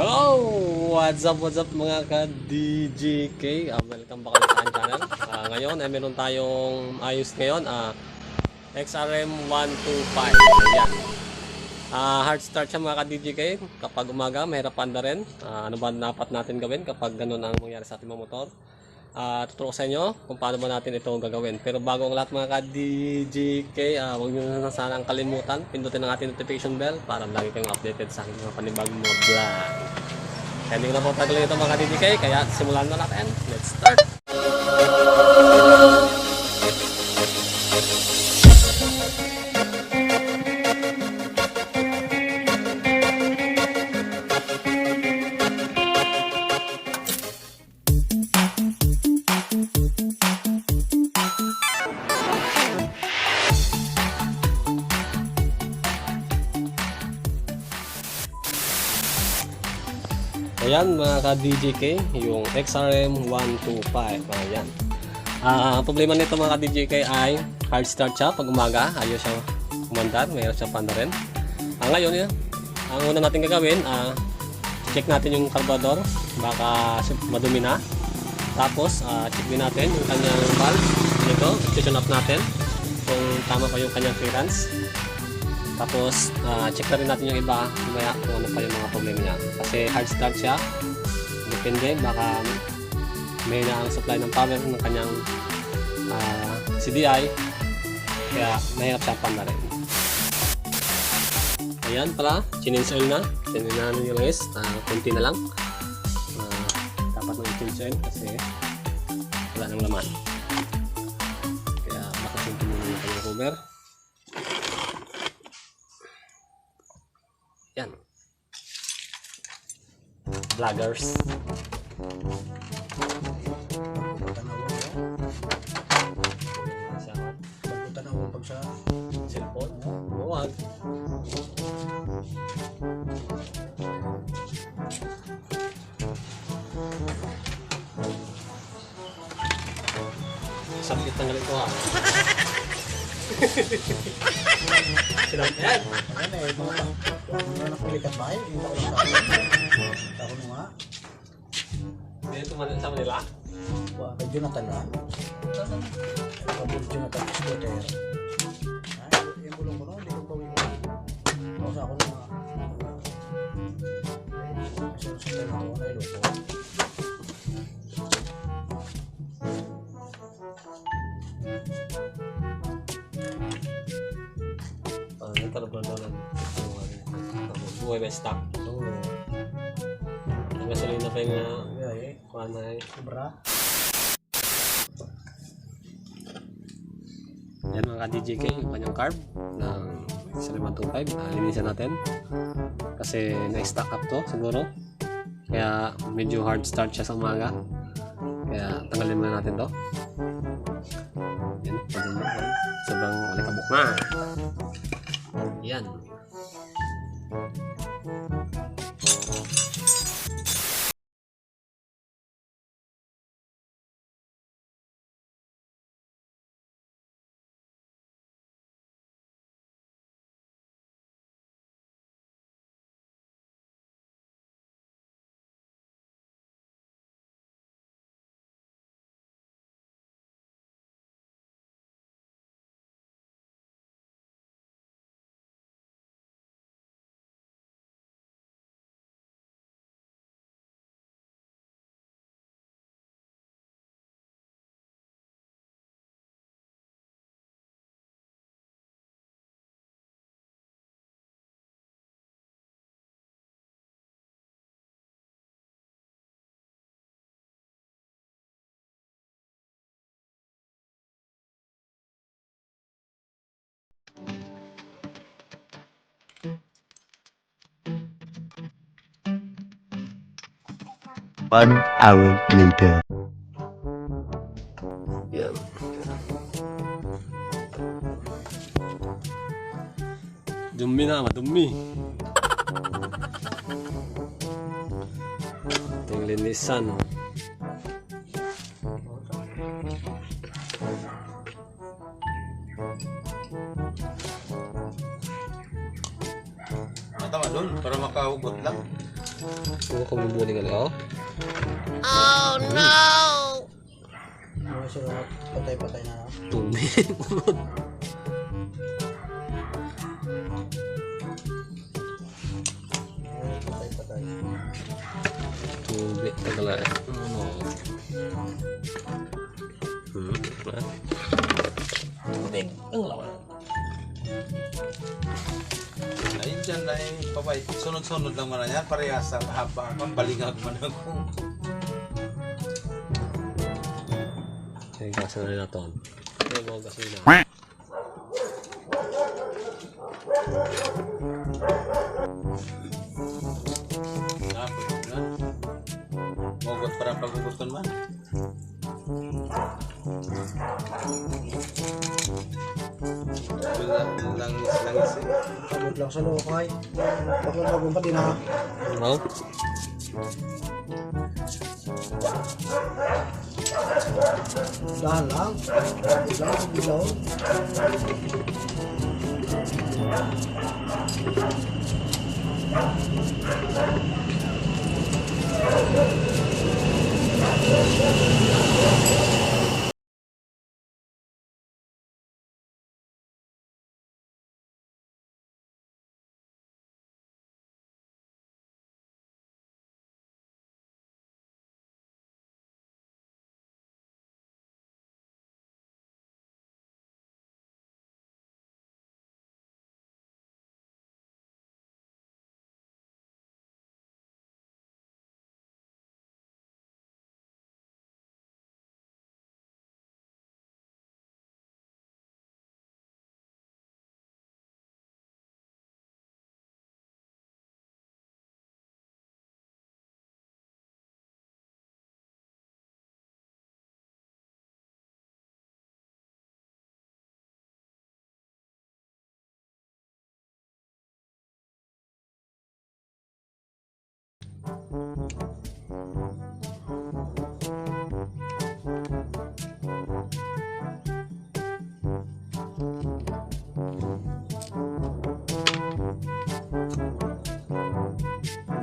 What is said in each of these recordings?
Hello! What's up mga ka-DJK? Welcome back ulit sa aking channel. Ngayon ay meron tayong ayos ngayon. XRM 125. Ayan. Hard start siya mga ka-DJK. Kapag umaga, mahirap panda rin. Ano ba dapat natin gawin kapag ganun ang mangyari sa ating mga motor? Tuturo ko sa inyo kung paano ba natin ito gagawin. Pero bago ang lahat mga ka-DJK, huwag nyo na sanang kalimutan, pindutin ang ating notification bell para lagi kayong updated sa aking mga panibagong mga vlog. Kaya hindi ko na po tagalin ito mga ka-DJK, kaya simulan na natin. Let's start! Ayan mga ka-DJK, yung XRM 125. Ayan. Ang problema nito mga ka-DJK ay hard start siya pag umaga. Ayaw siya umandar, mayroon siya panda rin. Ngayon, ang una natin gagawin, check natin yung carburetor. Baka madumi na. Tapos, check din natin yung kanyang valve. Ito, tune up natin kung tama pa yung kanyang clearance. Tapos, check na rin natin yung iba mamaya kung ano pa yung mga problema niya. Kasi hard start siya. Depende, baka may na ang supply ng power ng kanyang CDI. Kaya mahirap siya panda rin. Ayan pala, change oil na. Change na namin yung langis. Kunti na lang. Dapat ng change oil kasi wala nang laman. Kaya baka kunti muna yung kanyang cover. Yan. Vloggers. Pagpunta na ako pag sa Cellphone. Huwag. Sakit ng galit ko ha. Sinang yan. ayan eh, mga nakapilitan ba yun? Hindi ako lang sa akin. Ako nung nga. Hindi ito sa Manila. Kay Jonathan na. Kay Jonathan Scooter. Ay, yung bulong ko no, hindi ko gawin ko. Ako sa ako nung nga. Kasi sa tayo ako na ilo ko. Yung carburetor buhay ba stock? Oo. Ang gasolina pa yung Okay. kuha na eh. Sobra. Yan mga ka-DJK, yung kanyang carb ng XRM 125. Linisan natin kasi na-stack up to siguro. Kaya medyo hard start siya sa umaga. Kaya tanggalin muna natin to. Yan, sobrang alikabok na. Yan. One hour later. Yan. Dumi na, madumi. Yung linisan. Tama doon, para makahugot lang. Oo, kumibuli nga oh. Mga sila patay-patay na. Tubig. Patay-patay. Tubig talaga. Ano? Ha? Tubig. Ang lawa. Ayun dyan na papay. Sunod-sunod lang man yan. Parehas sa haba. Balingag man ako. Kaya gasa na rin natin. Kaya mga gasolina. Pwede na. Mogot para paguguton man. Langis eh. Sabot lang sa lokay. Pagkakagong pati na. Ano? Dahan lang. Dahan sa bilaw.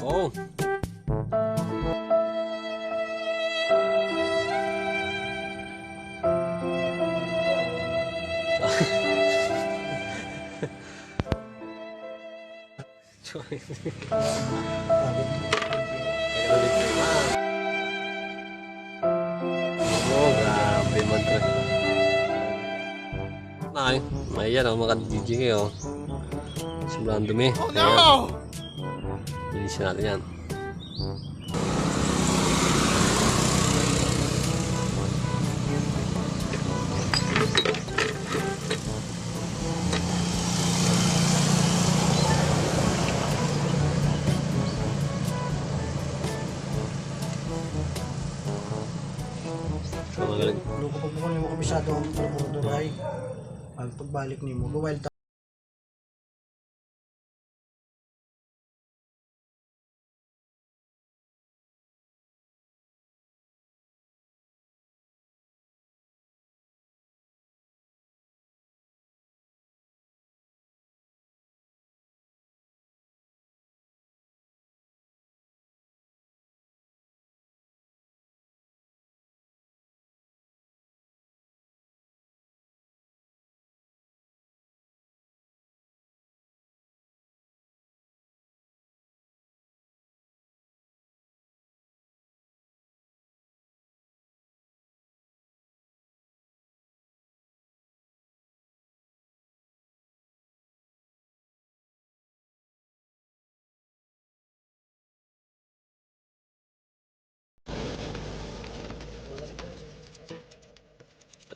Oh. Sorry. Oh, grabe man to. Ay, may yan oh, mga DJ kayo. Sobrang dumi. Oh no! Bilisan natin yan. So, magaling. Luko pag mo kami komisado ang pagbuduray. Pagbalik ni mo, wild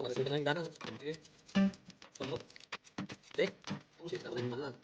Masih banyak darah. Oke. Solo. Dek. Sisa lain mana?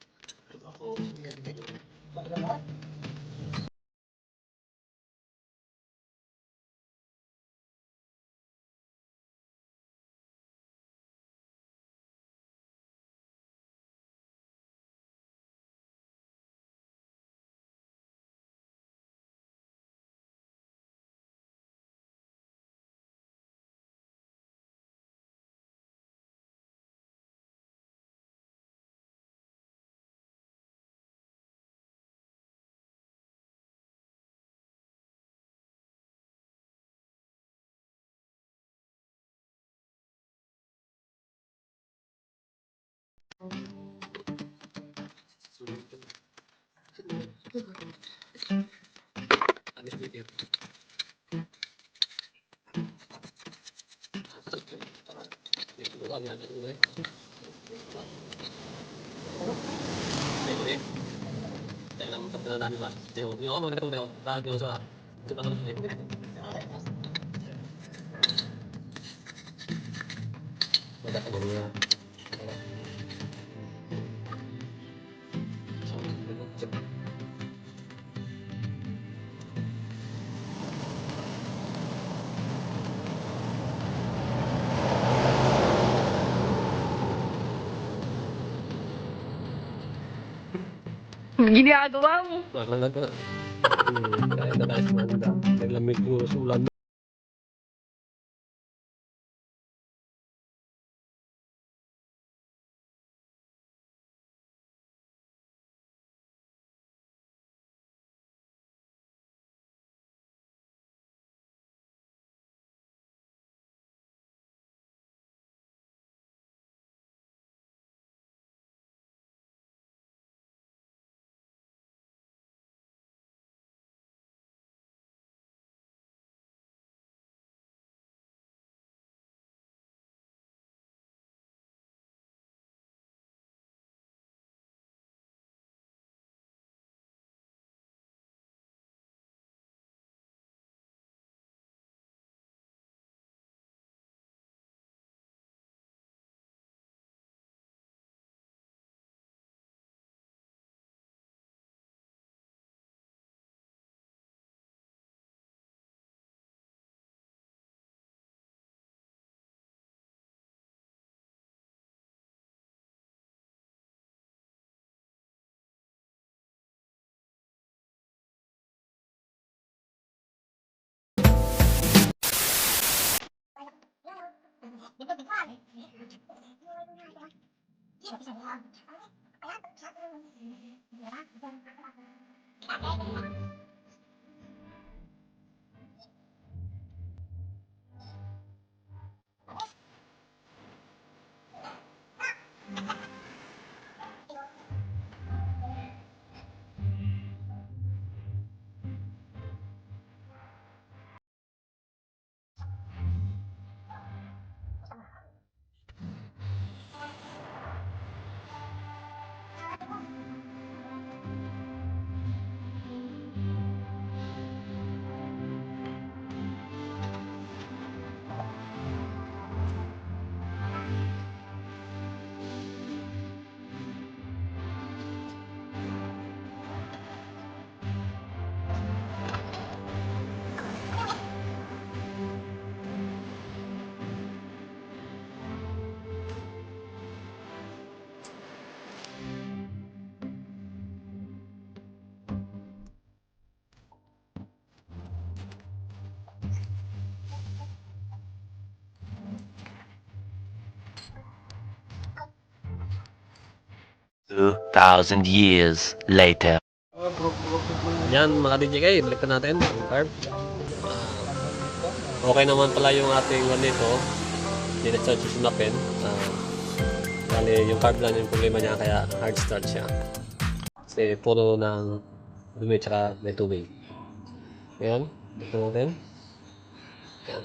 Alis dikit. Ito lang yan. Ini. Dalam perjalanan mas. Jauh. Yo, mau ketemu Deo. Tahu soal. Kita harus ini. Ada kemudian. Ginagawa mo. Talaga. Kaya na tayo sumanda. Naglamig ko sa ulan. Two thousand years later. Yan mga DJK, balik na natin ang carb. Okay naman pala yung ating one nito. Hindi na siya susunapin. Bali, yung carb lang yung problema niya kaya hard start siya. Kasi puro ng dumi tsaka may tubig. Ayan, balik na natin. Ayan.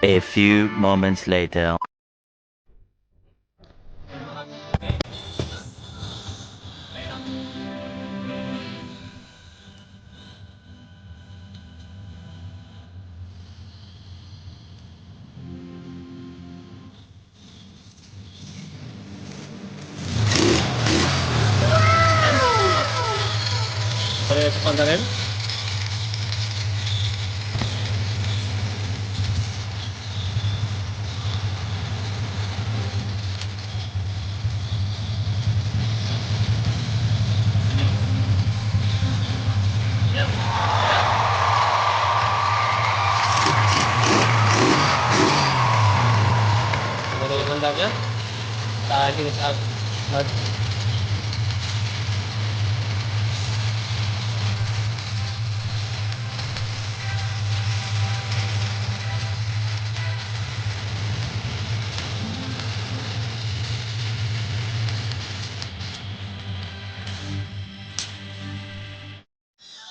A few moments later. Pwede sa pandarin? Ano yung handa niya? Dahil sa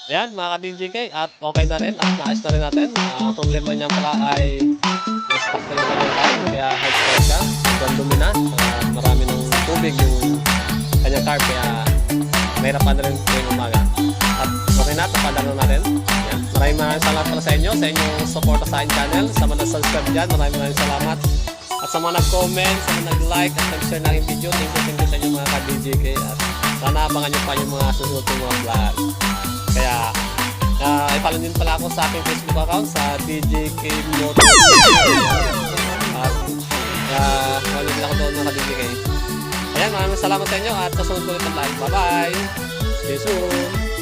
Ayan, mga ka-DJK, at okay na rin, at naayos na rin natin. Ang problema niya pala ay na-stuck na yung kanyang car, kaya hard start siya. Sobrang dumi na, marami ng tubig yung kanyang car, kaya mahirapan na rin yung umaga. At okay na, tapadaan na natin. Ayan. Maraming salamat pala sa inyo, sa inyong suporta sa aking channel. Sa mga nag-subscribe dyan, maraming salamat. At sa mga nag-comment, sa mga nag-like at nag-share na aking video, thank you sa inyo mga ka-DJK. At sana abangan nyo pa yung mga susunod ng mga vlog. Kaya, i-follow din pala ako sa aking Facebook account sa DJK Moto. At follow din ako doon mga ka-DJK. Ayan, maraming salamat sa inyo at kasunod ko ulit ang vlog. Bye-bye! See you soon!